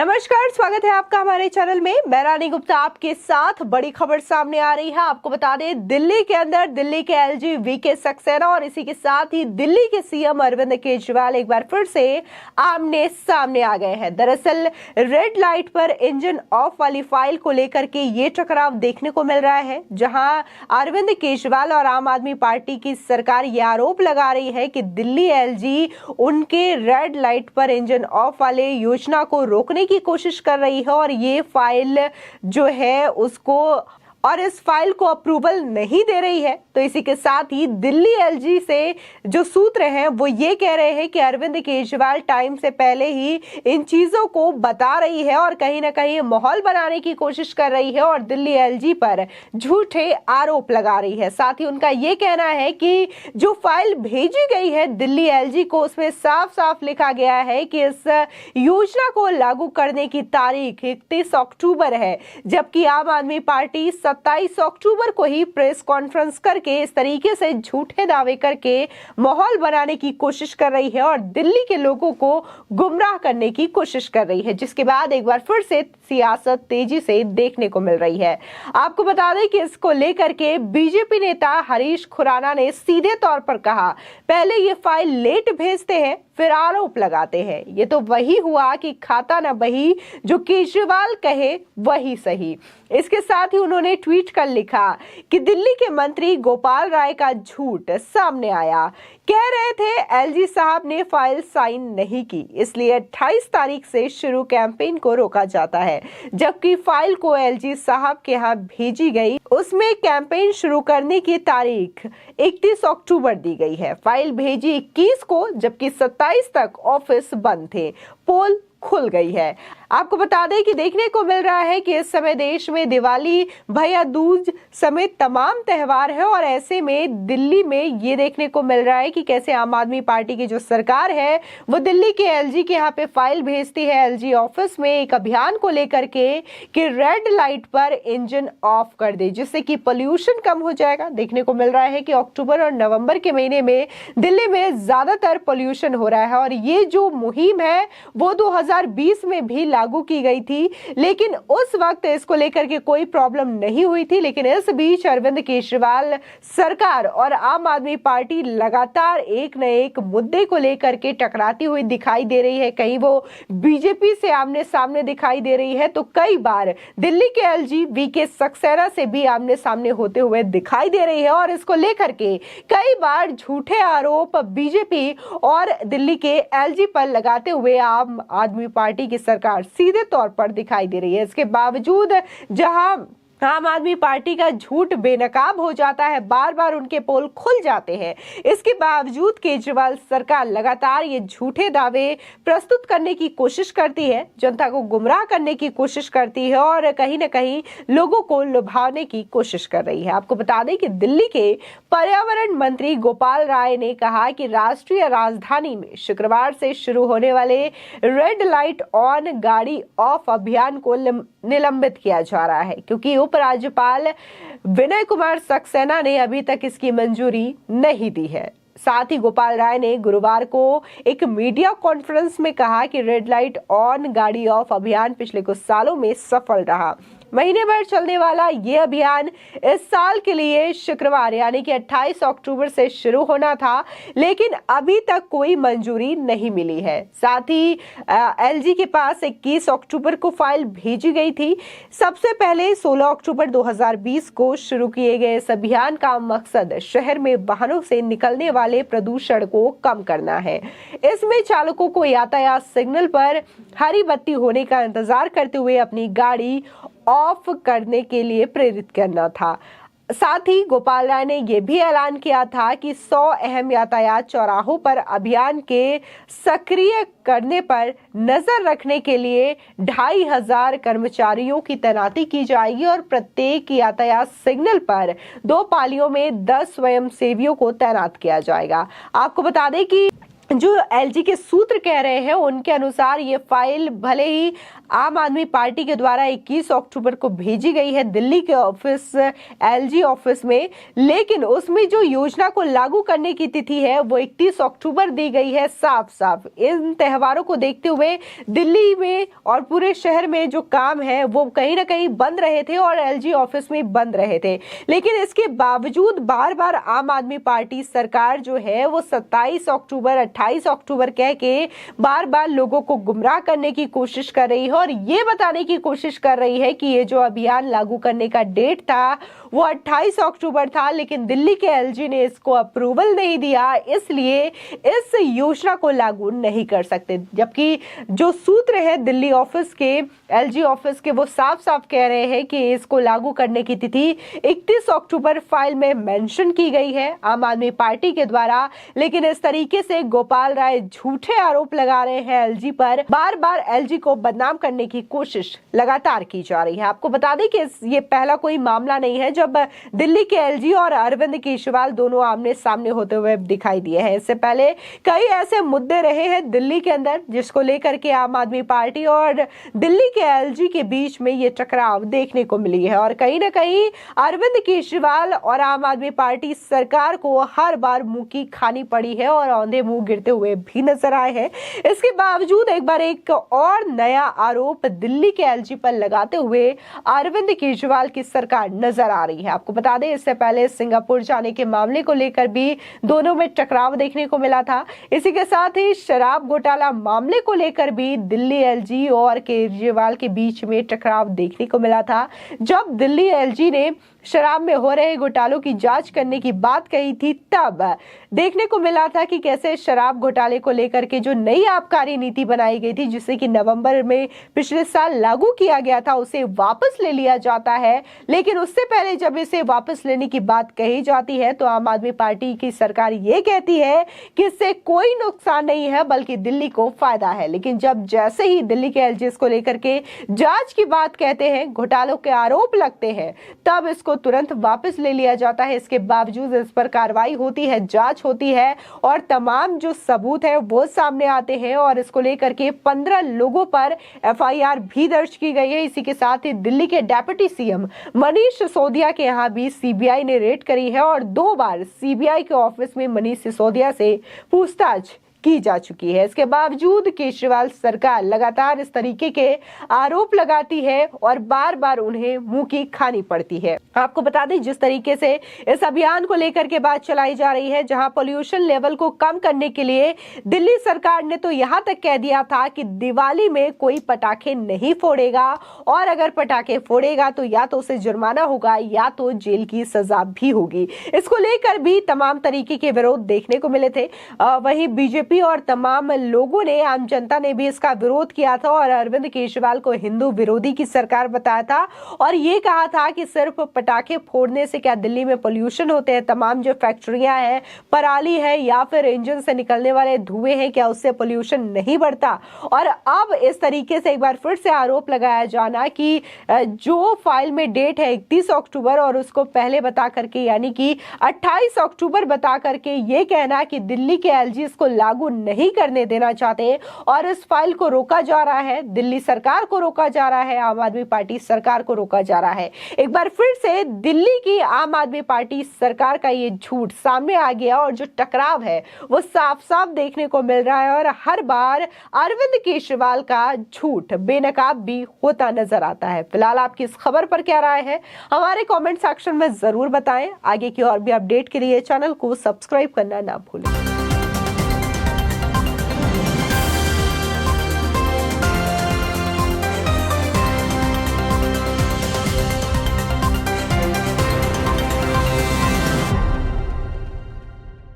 नमस्कार, स्वागत है आपका हमारे चैनल में। मैं रानी गुप्ता आपके साथ। बड़ी खबर सामने आ रही है। आपको बता दें, दिल्ली के अंदर दिल्ली के एलजी वीके सक्सेना और इसी के साथ ही दिल्ली के सीएम अरविंद केजरीवाल एक बार फिर से आमने सामने आ गए हैं। दरअसल रेड लाइट पर इंजन ऑफ वाली फाइल को लेकर के ये टकराव देखने को मिल रहा है, जहां अरविंद केजरीवाल और आम आदमी पार्टी की सरकार ये आरोप लगा रही है कि दिल्ली एलजी उनके रेड लाइट पर इंजन ऑफ वाले योजना को रोकने की कोशिश कर रही है और ये फाइल जो है उसको और इस फाइल को अप्रूवल नहीं दे रही है। तो इसी के साथ ही दिल्ली एलजी से जो सूत्र हैं वो ये कह रहे हैं कि अरविंद केजरीवाल टाइम से पहले ही इन चीजों को बता रही है और कहीं ना कहीं माहौल बनाने की कोशिश कर रही है और दिल्ली एलजी पर झूठे आरोप लगा रही है। साथ ही उनका ये कहना है कि जो फाइल भेजी गई है दिल्ली एलजी को, उसमें साफ साफ लिखा गया है कि इस योजना को लागू करने की तारीख 31 अक्टूबर है, जबकि आम आदमी पार्टी 27 अक्टूबर को ही प्रेस कॉन्फ्रेंस करके इस तरीके से झूठे दावे करके माहौल बनाने की कोशिश कर रही है और दिल्ली के लोगों को गुमराह करने की कोशिश कर रही है, जिसके बाद एक बार फिर से सियासत तेजी से देखने को मिल रही है। आपको बता दें कि इसको लेकर के बीजेपी नेता हरीश खुराना ने सीधे तौर पर कहा, पहले ये फाइल लेट भेजते हैं फिर आरोप लगाते हैं। ये तो वही हुआ कि खाता न बही, जो केजरीवाल कहे वही सही। इसके साथ ही उन्होंने ट्वीट कर लिखा कि दिल्ली के मंत्री गोपाल राय का झूठ सामने आया। कह रहे थे एलजी साहब ने फाइल साइन नहीं की, इसलिए 28 तारीख से शुरू कैंपेन को रोका जाता है, जबकि फाइल को एलजी साहब के यहाँ भेजी गई, उसमें कैंपेन शुरू करने की तारीख 31 अक्टूबर दी गई है। फाइल भेजी 21 को, जबकि 27 तक ऑफिस बंद थे। पोल खुल गई है। आपको बता दें कि देखने को मिल रहा है कि इस समय देश में दिवाली, भैया दूज समेत तमाम त्योहार है और ऐसे में दिल्ली में ये देखने को मिल रहा है कि कैसे आम आदमी पार्टी की जो सरकार है वो दिल्ली के एलजी के यहाँ पे फाइल भेजती है एलजी ऑफिस में एक अभियान को लेकर के कि रेड लाइट पर इंजन ऑफ कर दे, जिससे कि पोल्यूशन कम हो जाएगा। देखने को मिल रहा है कि अक्टूबर और नवंबर के महीने में दिल्ली में ज्यादातर पोल्यूशन हो रहा है और ये जो मुहिम है वो 2020 में भी लागू की गई थी, लेकिन उस वक्त इसको लेकर के कोई प्रॉब्लम नहीं हुई थी। लेकिन इस बीच अरविंद केजरीवाल सरकार और आम आदमी पार्टी लगातार एक न एक मुद्दे को लेकर के टकराती हुई दिखाई दे रही है। कहीं वो बीजेपी से आमने सामने दिखाई दे रही है तो कई बार दिल्ली के एलजी वीके सक्सेना से भी आमने सामने होते हुए दिखाई दे रही है और इसको लेकर के कई बार झूठे आरोप बीजेपी और दिल्ली के एलजी पर लगाते हुए आम आदमी पार्टी की सरकार सीधे तौर पर दिखाई दे रही है। इसके बावजूद जहां आम आदमी पार्टी का झूठ बेनकाब हो जाता है, बार बार उनके पोल खुल जाते हैं, इसके बावजूद केजरीवाल सरकार लगातार ये झूठे दावे प्रस्तुत करने की कोशिश करती है, जनता को गुमराह करने की कोशिश करती है और कहीं ना कहीं लोगों को लुभाने की कोशिश कर रही है। आपको बता दें कि दिल्ली के पर्यावरण मंत्री गोपाल राय ने कहा कि राष्ट्रीय राजधानी में शुक्रवार से शुरू होने वाले रेड लाइट ऑन गाड़ी ऑफ अभियान को निलंबित किया जा रहा है, क्योंकि उपराज्यपाल विनय कुमार सक्सेना ने अभी तक इसकी मंजूरी नहीं दी है। साथ ही गोपाल राय ने गुरुवार को एक मीडिया कॉन्फ्रेंस में कहा कि रेड लाइट ऑन गाड़ी ऑफ अभियान पिछले कुछ सालों में सफल रहा। महीने भर चलने वाला ये अभियान इस साल के लिए शुक्रवार यानी कि 28 अक्टूबर से शुरू होना था, लेकिन अभी तक कोई मंजूरी नहीं मिली है। साथ ही एलजी के पास 21 अक्टूबर को फाइल भेजी गई थी। सबसे पहले 16 अक्टूबर 2020 को शुरू किए गए इस अभियान का मकसद शहर में वाहनों से निकलने वाले प्रदूषण को कम करना है। इसमें चालकों को यातायात सिग्नल पर हरी बत्ती होने का इंतजार करते हुए अपनी गाड़ी ऑफ करने के लिए प्रेरित करना था। साथ ही गोपाल राय ने यह भी ऐलान किया था कि 100 अहम यातायात चौराहों पर अभियान के सक्रिय करने पर नजर रखने के लिए 2500 कर्मचारियों की तैनाती की जाएगी और प्रत्येक यातायात सिग्नल पर 2 पालियों में 10 स्वयंसेवियों को तैनात किया जाएगा। आपको बता दें कि जो एलजी के सूत्र कह रहे हैं उनके अनुसार ये फाइल भले ही आम आदमी पार्टी के द्वारा 21 अक्टूबर को भेजी गई है दिल्ली के ऑफिस एलजी ऑफिस में, लेकिन उसमें जो योजना को लागू करने की तिथि है वो 31 अक्टूबर दी गई है। साफ साफ इन त्योहारों को देखते हुए दिल्ली में और पूरे शहर में जो काम है वो कहीं ना कहीं बंद रहे थे और एलजी ऑफिस में बंद रहे थे, लेकिन इसके बावजूद बार बार आम आदमी पार्टी सरकार जो है वो 27 अक्टूबर 28 अक्टूबर कह के बार बार लोगों को गुमराह करने की कोशिश कर रही है और ये बताने की कोशिश कर रही है कि ये जो अभियान लागू करने का डेट था वो 28 अक्टूबर था, लेकिन दिल्ली के एलजी ने इसको अप्रूवल नहीं दिया, इसलिए इस योजना को लागू नहीं कर सकते। जबकि जो सूत्र है दिल्ली ऑफिस के एलजी ऑफिस के वो साफ साफ कह रहे हैं कि इसको लागू करने की तिथि 31 अक्टूबर फाइल में मेंशन की गई है आम आदमी पार्टी के द्वारा, लेकिन इस तरीके से गोपाल राय झूठे आरोप लगा रहे हैं एलजी पर, बार बार एलजी को बदनाम करने की कोशिश लगातार की जा रही है। आपको बता दें कि ये पहला कोई मामला नहीं है जब दिल्ली के एलजी और अरविंद केजरीवाल दोनों आमने सामने होते हुए दिखाई दिए हैं। इससे पहले कई ऐसे मुद्दे रहे हैं दिल्ली के अंदर जिसको लेकर के आम आदमी पार्टी और दिल्ली के एलजी के बीच में ये टकराव देखने को मिली है और कहीं ना कहीं अरविंद केजरीवाल और आम आदमी पार्टी सरकार को हर बार मुंह की खानी पड़ी है और औंधे मुंह गिरते हुए भी नजर आए हैं। इसके बावजूद एक बार एक और नया आरोप दिल्ली के एलजी पर लगाते हुए अरविंद केजरीवाल की सरकार नजर आ रही है। आपको बता दें इससे पहले सिंगापुर जाने के मामले को लेकर भी दोनों में टकराव देखने को मिला था। इसी के साथ ही शराब घोटाला मामले को लेकर भी दिल्ली एलजी और केजरीवाल के बीच में टकराव देखने को मिला था। जब दिल्ली एलजी ने शराब में हो रहे घोटालों की जांच करने की बात कही थी तब देखने को मिला था कि कैसे शराब घोटाले को लेकर के जो नई आबकारी नीति बनाई गई थी जिसे कि नवंबर में पिछले साल लागू किया गया था उसे वापस ले लिया जाता है, लेकिन उससे पहले जब इसे वापस लेने की बात कही जाती है तो आम आदमी पार्टी की सरकार ये कहती है कि इससे कोई नुकसान नहीं है बल्कि दिल्ली को फायदा है। लेकिन जब जैसे ही दिल्ली के एलजी को लेकर के जांच की बात कहते हैं, घोटालों के आरोप लगते हैं, तब इसको तुरंत वापस ले लिया जाता है। इसके बावजूद इस पर कार्रवाई होती है, जांच होती है और तमाम जो सबूत है वो सामने आते हैं और इसको लेकर के 15 लोगों पर एफआईआर भी दर्ज की गई है। इसी के साथ ही दिल्ली के डेप्यूटी सीएम मनीष सिसोदिया के यहाँ भी सीबीआई ने रेड करी है और 2 बार सीबीआई के ऑफिस में मनीष सिसोदिया से पूछताछ की जा चुकी है। इसके बावजूद केजरीवाल सरकार लगातार इस तरीके के आरोप लगाती है और बार बार उन्हें मुंह की खानी पड़ती है। आपको बता दें जिस तरीके से इस अभियान को लेकर के बात चलाई जा रही है, जहां पोल्यूशन लेवल को कम करने के लिए दिल्ली सरकार ने तो यहां तक कह दिया था कि दिवाली में कोई पटाखे नहीं फोड़ेगा और अगर पटाखे फोड़ेगा तो या तो उसे जुर्माना होगा या तो जेल की सजा भी होगी। इसको लेकर भी तमाम तरीके के विरोध देखने को मिले थे। वहीं बीजेपी और तमाम लोगों ने, आम जनता ने भी इसका विरोध किया था और अरविंद केजरीवाल को हिंदू विरोधी की सरकार बताया था और ये कहा था कि सिर्फ पटाखे फोड़ने से क्या दिल्ली में पोल्यूशन होते हैं, तमाम जो फैक्ट्रियां हैं, पराली है या फिर इंजन से निकलने वाले धुएं हैं, क्या उससे पोल्यूशन नहीं बढ़ता। और अब इस तरीके से एक बार फिर से आरोप लगाया जाना कि जो फाइल में डेट है 31 अक्टूबर और उसको पहले बता करके यानी कि 28 अक्टूबर बता करके ये कहना कि दिल्ली के एलजी इसको लागू नहीं करने देना चाहते और इस फाइल को रोका जा रहा है, दिल्ली सरकार को रोका जा रहा है, आम आदमी पार्टी सरकार को रोका जा रहा है। एक बार फिर से दिल्ली की आम आदमी पार्टी सरकार का ये झूठ सामने आ गया और जो टकराव है वो साफ साफ देखने को मिल रहा है और हर बार अरविंद केजरीवाल का झूठ बेनकाब भी होता नजर आता है। फिलहाल आपकी इस खबर पर क्या राय है हमारे कमेंट सेक्शन में जरूर बताएं। आगे की और भी अपडेट के लिए चैनल को सब्सक्राइब करना ना भूलें।